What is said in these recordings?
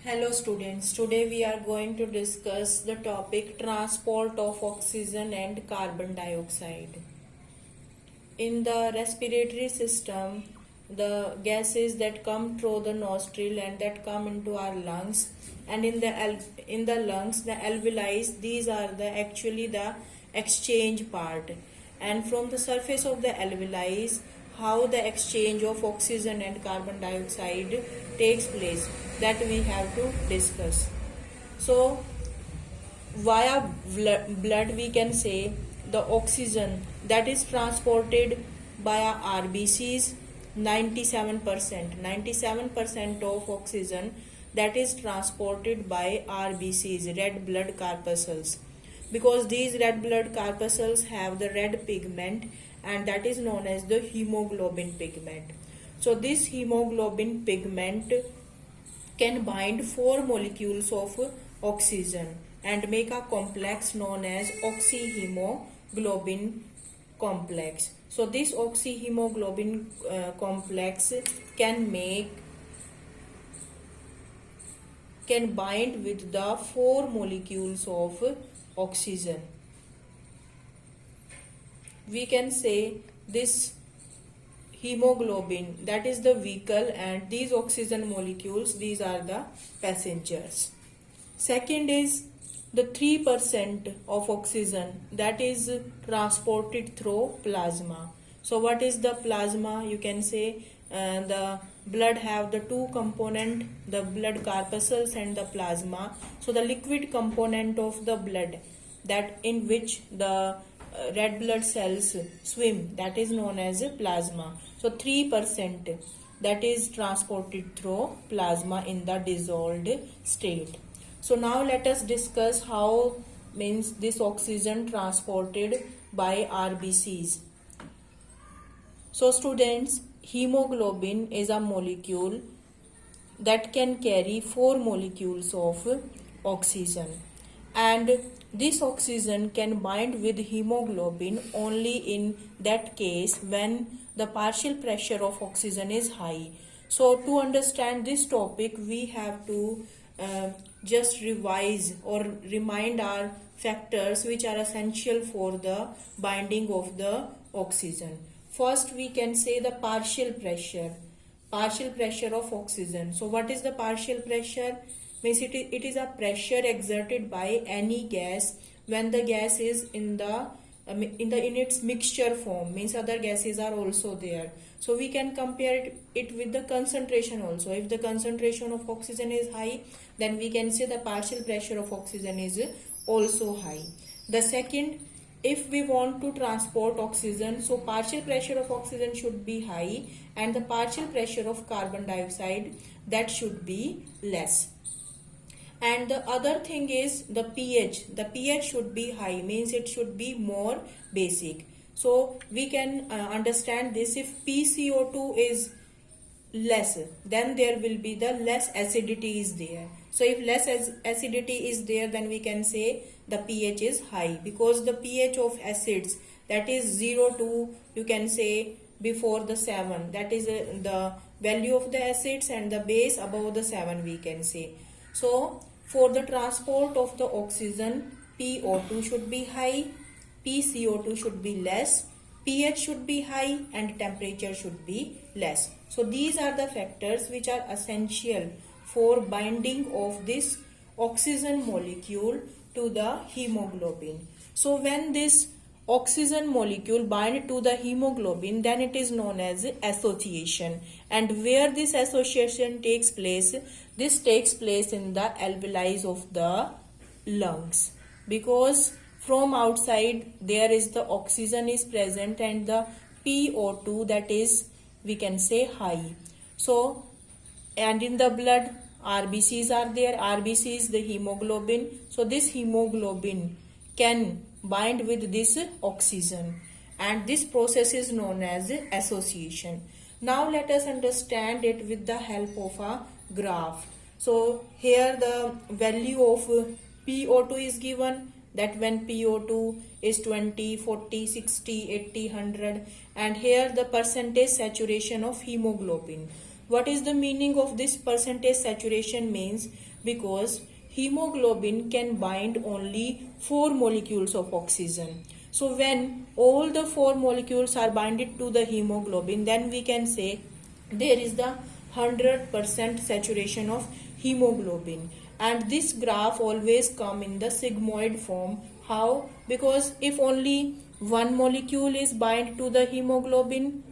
Hello students, today we are going to discuss the topic transport of oxygen and carbon dioxide. In the respiratory system, the gases that come through the nostril and that come into our lungs, and in the lungs the alveoli, these are the actually the exchange part, and from the surface of the alveoli how the exchange of oxygen and carbon dioxide takes place, that we have to discuss. So via blood we can say the oxygen that is transported by our RBCs, 97% of oxygen that is transported by RBCs, red blood corpuscles, because these red blood corpuscles have the red pigment, and that is known as the hemoglobin pigment. So this hemoglobin pigment can bind four molecules of oxygen and make a complex known as oxyhemoglobin complex. So this oxyhemoglobin complex can bind with the four molecules of oxygen. We can say this hemoglobin, that is the vehicle, and these oxygen molecules, these are the passengers. Second is the 3% of oxygen that is transported through plasma. So what is the plasma? You can say the blood have the two component, the blood corpuscles and the plasma. So the liquid component of the blood, that in which the red blood cells swim, that is known as plasma. So 3% that is transported through plasma in the dissolved state. So now let us discuss how means this oxygen transported by RBCs. So students, hemoglobin is a molecule that can carry four molecules of oxygen, and this oxygen can bind with hemoglobin only in that case when the partial pressure of oxygen is high. So to understand this topic we have to just revise or remind our factors which are essential for the binding of the oxygen. First we can say the partial pressure of oxygen. So what is the partial pressure? Means it is a pressure exerted by any gas when the gas is in its mixture form, means other gases are also there. So we can compare it with the concentration also. If the concentration of oxygen is high, then we can say the partial pressure of oxygen is also high. The second, if we want to transport oxygen, so partial pressure of oxygen should be high and the partial pressure of carbon dioxide, that should be less. And the other thing is the pH. The pH should be high, means it should be more basic. So we can understand this: if PCO2 is less, then there will be the less acidity is there. So if less acidity is there, then we can say the pH is high, because the pH of acids, that is 0 to, you can say, before the 7, that is the value of the acids, and the base above the 7 we can say. So for the transport of the oxygen, PO2 should be high, PCO2 should be less, pH should be high, and temperature should be less. So these are the factors which are essential for binding of this oxygen molecule to the hemoglobin. So when this oxygen molecule bind to the hemoglobin, then it is known as association. And where this association takes place, this takes place in the alveoli of the lungs, because from outside there is the oxygen is present and the PO2, that is, we can say, high. So and in the blood RBCs are there. RBC is the hemoglobin. So this hemoglobin can bind with this oxygen, and this process is known as association. Now let us understand it with the help of a graph. So here the value of PO2 is given, that when PO2 is 20, 40, 60, 80, 100, and here the percentage saturation of hemoglobin. What is the meaning of this percentage saturation? Means Because hemoglobin can bind only 4 molecules of oxygen. So when all the 4 molecules are binded to the hemoglobin, then we can say there is the 100% saturation of hemoglobin. And this graph always come in the sigmoid form. How? Because if only one molecule is bind to the hemoglobin,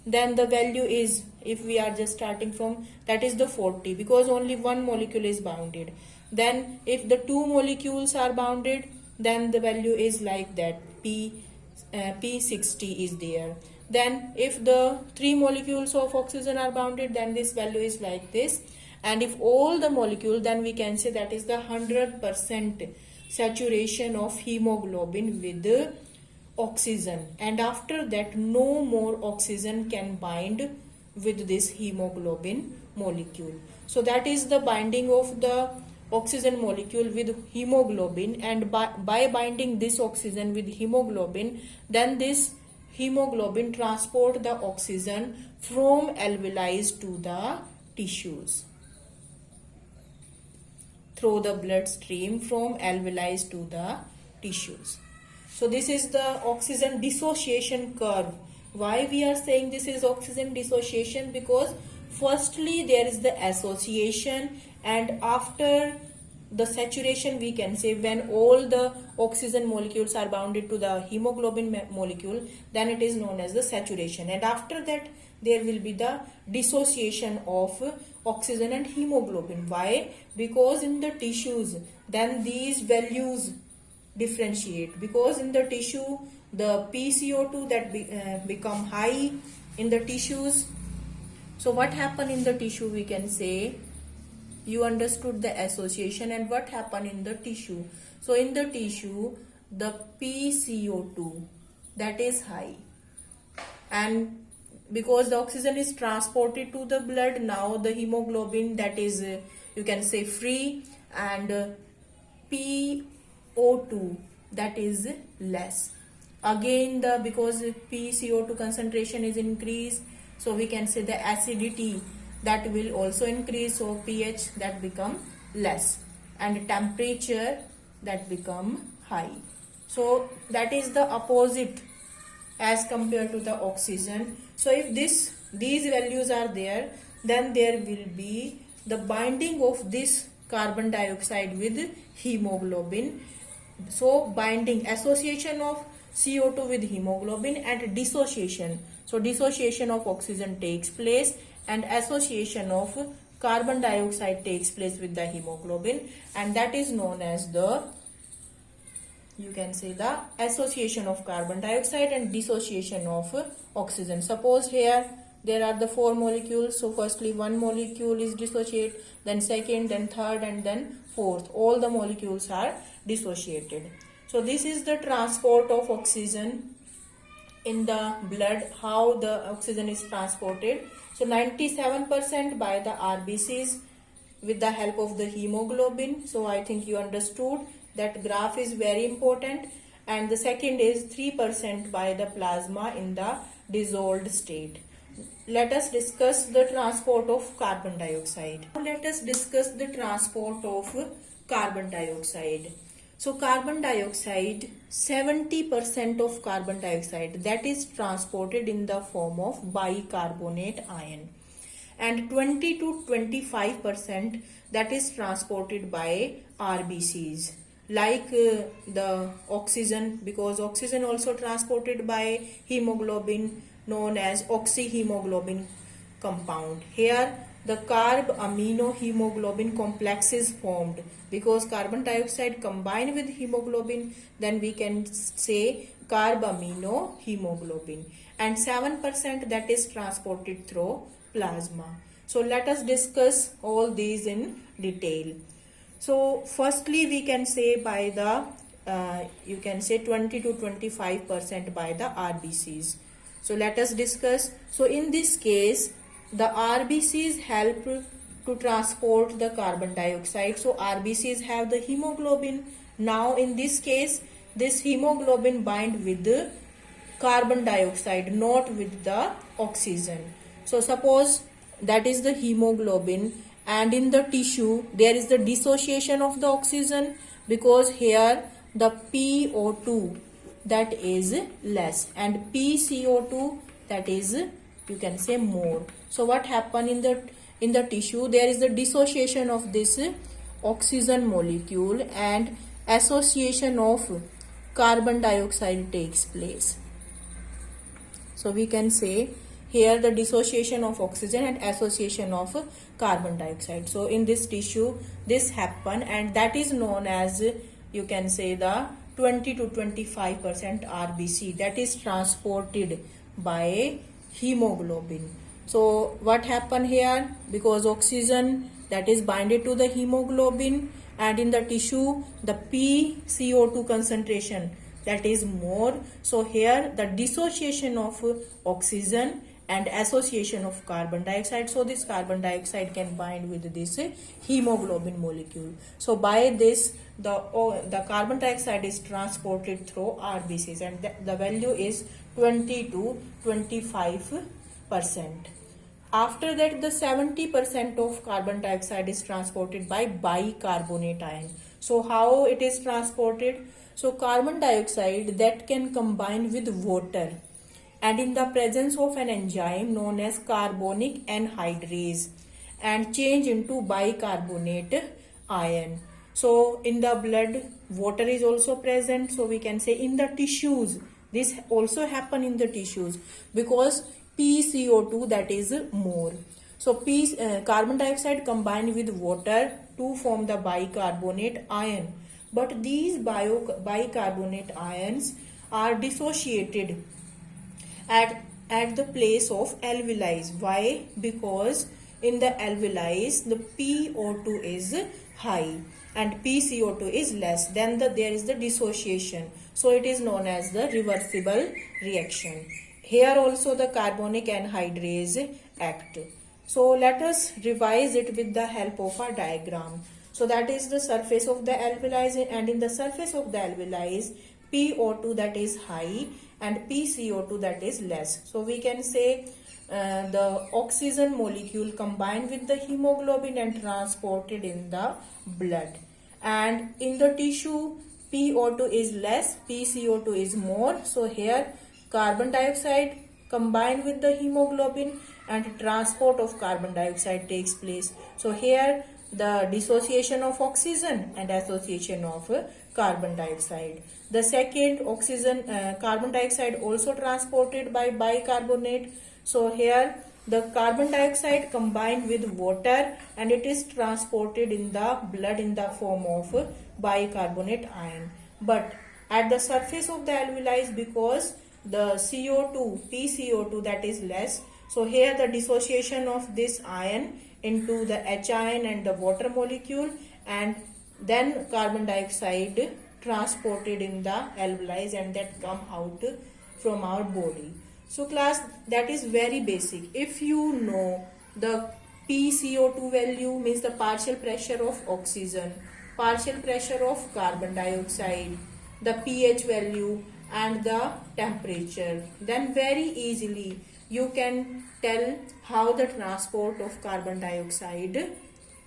then the value is, if we are just starting from, that is the 40, because only one molecule is bounded. Then if the two molecules are bounded, then the value is like that, P60 is there. Then if the three molecules of oxygen are bounded, then this value is like this. And if all the molecule, then we can say that is the 100% saturation of hemoglobin with oxygen. And after that, no more oxygen can bind with this hemoglobin molecule. So that is the binding of the oxygen molecule with hemoglobin, and by binding this oxygen with hemoglobin, then this hemoglobin transport the oxygen from alveoli to the tissues, through the blood stream from alveoli to the tissues. So this is the oxygen dissociation curve. Why we are saying this is oxygen dissociation? Because firstly there is the association, and after the saturation, we can say when all the oxygen molecules are bounded to the hemoglobin molecule, then it is known as the saturation. And after that there will be the dissociation of oxygen and hemoglobin. Why? Because in the tissues, then these values differentiate, because in the tissue the PCO2 that become high in the tissues. So what happened in the tissue? We can say you understood the association, and what happened in the tissue. So in the tissue the PCO2 that is high, and because the oxygen is transported to the blood, now the hemoglobin that is you can say free, and PO2 that is less. Again because PCO2 concentration is increased, so we can say the acidity that will also increase, so pH that become less, and temperature that become high. So that is the opposite as compared to the oxygen. So if these values are there, then there will be the binding of this carbon dioxide with hemoglobin. So binding, association of CO2 with hemoglobin, and dissociation. So dissociation of oxygen takes place, and association of carbon dioxide takes place with the hemoglobin, and that is known as the, you can say, the association of carbon dioxide and dissociation of oxygen. Suppose here there are the 4 molecules, so firstly one molecule is dissociated, then second, then third, and then fourth. All the molecules are dissociated. So this is the transport of oxygen in the blood, how the oxygen is transported. So 97% by the RBCs with the help of the hemoglobin. So I think you understood that graph is very important. And the second is 3% by the plasma in the dissolved state. Let us discuss the transport of carbon dioxide. Now let us discuss the transport of carbon dioxide. So carbon dioxide, 70% of carbon dioxide that is transported in the form of bicarbonate ion, and 20 to 25% that is transported by RBCs, like the oxygen, because oxygen also transported by hemoglobin, known as oxyhemoglobin compound. Here the carb amino hemoglobin complex is formed, because carbon dioxide combined with hemoglobin, then we can say carb amino hemoglobin, and 7% that is transported through plasma. So let us discuss all these in detail. So firstly we can say by the you can say 20 to 25% by the RBCs. So let us discuss. So in this case the RBCs help to transport the carbon dioxide. So RBCs have the hemoglobin. Now in this case this hemoglobin bind with the carbon dioxide, not with the oxygen. So suppose that is the hemoglobin, and in the tissue there is the dissociation of the oxygen, because here the PO2 that is less and PCO2 that is, you can say, more. So what happen in the tissue, there is the dissociation of this oxygen molecule and association of carbon dioxide takes place. So we can say here the dissociation of oxygen and association of carbon dioxide. So in this tissue this happen, and that is known as, you can say, the 20 to 25% RBC that is transported by hemoglobin. So what happen here, because oxygen that is binded to the hemoglobin, and in the tissue the PCO2 concentration that is more. So here the dissociation of oxygen and association of carbon dioxide. So this carbon dioxide can bind with this hemoglobin molecule. So by this the carbon dioxide is transported through RBCs, and the value is 20 to 25%. After that, the 70% of carbon dioxide is transported by bicarbonate ion. So how it is transported? So carbon dioxide that can combine with water and in the presence of an enzyme known as carbonic anhydrase and change into bicarbonate ion. So in the blood water is also present. So we can say in the tissues, this also happen in the tissues because PCO2 that is more. So carbon dioxide combined with water to form the bicarbonate ion. But these bicarbonate ions are dissociated at the place of alveoli. Why? Because in the alveoli the PO2 is high and PCO2 is less. Then there is the dissociation. So it is known as the reversible reaction. Here also the carbonic anhydrase act. So let us revise it with the help of a diagram. So that is the surface of the alveoli, and in the surface of the alveoli PO2 that is high and PCO2 that is less. So we can say the oxygen molecule combined with the hemoglobin and transported in the blood. And in the tissue PO2 is less, PCO2 is more. So here carbon dioxide combined with the hemoglobin and transport of carbon dioxide takes place. So here the dissociation of oxygen and association of carbon dioxide. The second, carbon dioxide also transported by bicarbonate. So here the carbon dioxide combined with water and it is transported in the blood in the form of bicarbonate ion. But at the surface of the alveoli, because the CO2, PCO2 that is less, so here the dissociation of this ion into the H ion and the water molecule, and then carbon dioxide transported in the alveoli and that come out from our body. So class, that is very basic. If you know the PCO2 value, means the partial pressure of oxygen, partial pressure of carbon dioxide, the pH value and the temperature, then very easily you can tell how the transport of carbon dioxide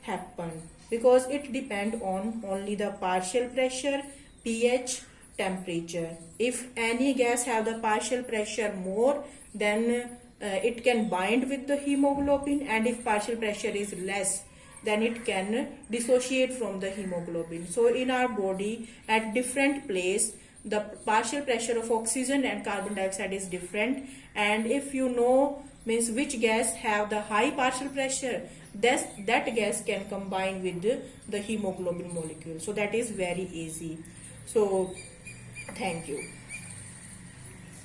happen, because it depend on only the partial pressure, pH, temperature. If any gas have the partial pressure more, then it can bind with the hemoglobin, and if partial pressure is less, then it can dissociate from the hemoglobin. So in our body at different place the partial pressure of oxygen and carbon dioxide is different, and if you know means which gas have the high partial pressure, that gas can combine with the hemoglobin molecule. So that is very easy. So thank you.